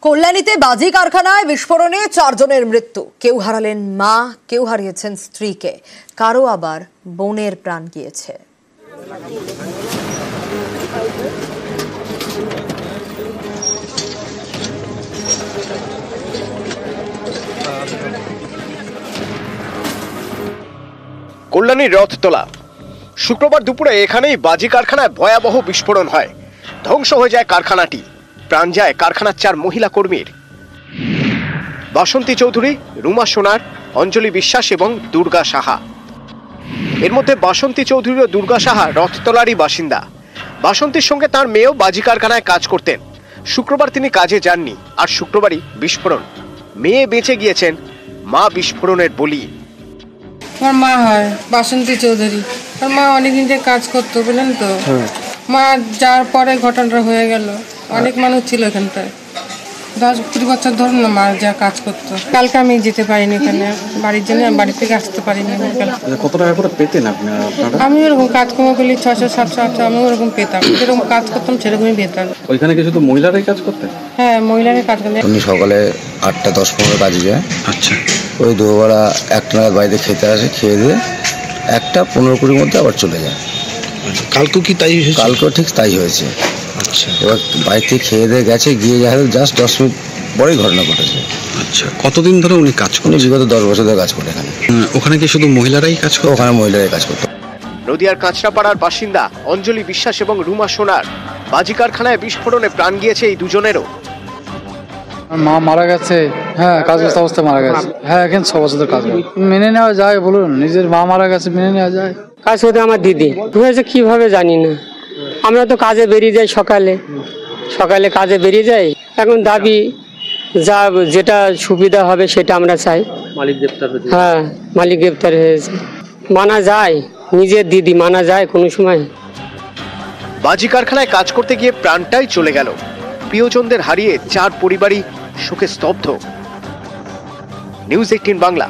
কল্যাণীতে বাজি কারখানায় বিস্ফোরণে 4 জনের মৃত্যু। কেউ হারালেন মা, কেউ হারিয়েছেন স্ত্রীকে, কারো আবার বোনের প্রাণ গিয়েছে। কল্যাণীর রথতলা শুক্রবার দুপুরে এখানেই বাজি কারখানায় ভয়াবহ বিস্ফোরণ হয়। ধ্বংস হয়ে যায় কারখানাটি, প্রাণ যায় কারখানার 4 মহিলা কর্মীর। বাসন্তী চৌধুরী, রুমা সোনার, অঞ্জলি বিশ্বাস এবং দুর্গা সাহা। এর মধ্যে বাসন্তী চৌধুরী ও দুর্গা সাহা রথতলারই বাসিন্দা। বাসন্তীর সঙ্গে তার মেয়েও বাজি কারখানায় কাজ করতেন। শুক্রবার তিনি কাজে যাননি, আর শুক্রবারই বিস্ফোরণ। মেয়ে বেঁচে গিয়েছেন, মা বিস্ফোরণের বলি। আমার মা হয় বাসন্তী চৌধুরী। আর মা অনেকদিন থেকে কাজ করতো, বুঝলেন তো। মা যাওয়ার পরে ঘটনাটা হয়ে গেল। অনেক মানুষ ছিল এখানটায়, 10-20 বছর ধরুন না মা যা কাজ করতো। কালকে আমি যেতে পারিনি এখানে বাড়ির জন্য, আমি বাড়ি থেকে আসতে পারিনি। কত টাকা করে পেতেন আপনি? আমি ওরকম কাজকর্ম করলে 600-700 আমি ওরকম পেতাম, যেরকম কাজ করতাম সেরকমই পেতাম। ওইখানে কি শুধু মহিলারাই কাজ করতেন? হ্যাঁ, মহিলারাই কাজ করতেন। উনি সকালে 8টা 10-15 বাজে যায়। আচ্ছা, ওই দুবেলা 1টা নাগাদ বাড়িতে খেতে আসে, খেয়ে দিয়ে 1টা 15-20 মধ্যে আবার চলে যায়। কালকেও কি তাই হয়েছে? কালকেও ঠিক তাই হয়েছে। আচ্ছা, এবার বাড়িতে খেয়ে দিয়ে গেছে, গিয়ে যা জাস্ট 10 মিনিট পরেই ঘটনা ঘটেছে। আচ্ছা, কতদিন ধরে উনি কাজ করেন? উনি বিগত 10 বছর ধরে কাজ করে এখানে। ওখানে কি শুধু মহিলারাই কাজ করে? ওখানে মহিলারাই কাজ করতো। নদিয়ার কাঁচরাপাড়ার বাসিন্দা অঞ্জলি বিশ্বাস এবং রুমা সোনার। বাজি কারখানায় বিস্ফোরণে প্রাণ গিয়েছে এই দুজনেরও। মা মারা গেছে, হ্যাঁ কাজগ্রস্ত অবস্থায় মারা গেছে। হ্যাঁ, এখন 6 বছর কাজ মেনে নেওয়া যায়, বলুন নিজের মা মারা গেছে মেনে নেওয়া যায়। কাজ করতে আমার দিদি হয়েছে কিভাবে জানি না। আমরা তো কাজে বেরিয়ে যাই, সকালে কাজে বেরিয়ে যাই। এখন দাবি যা যেটা সুবিধা হবে সেটা আমরা চাই। মালিক গ্রেপ্তার হয়েছে। হ্যাঁ, মালিক গ্রেপ্তার হয়েছে। মানা যায়, নিজের দিদি মানা যায় কোনো সময়। বাজি কারখানায় কাজ করতে গিয়ে প্রাণটাই চলে গেল। প্রিয়জনদের হারিয়ে 4 পরিবারই শোকে স্তব্ধ। নিউজ 18 বাংলা।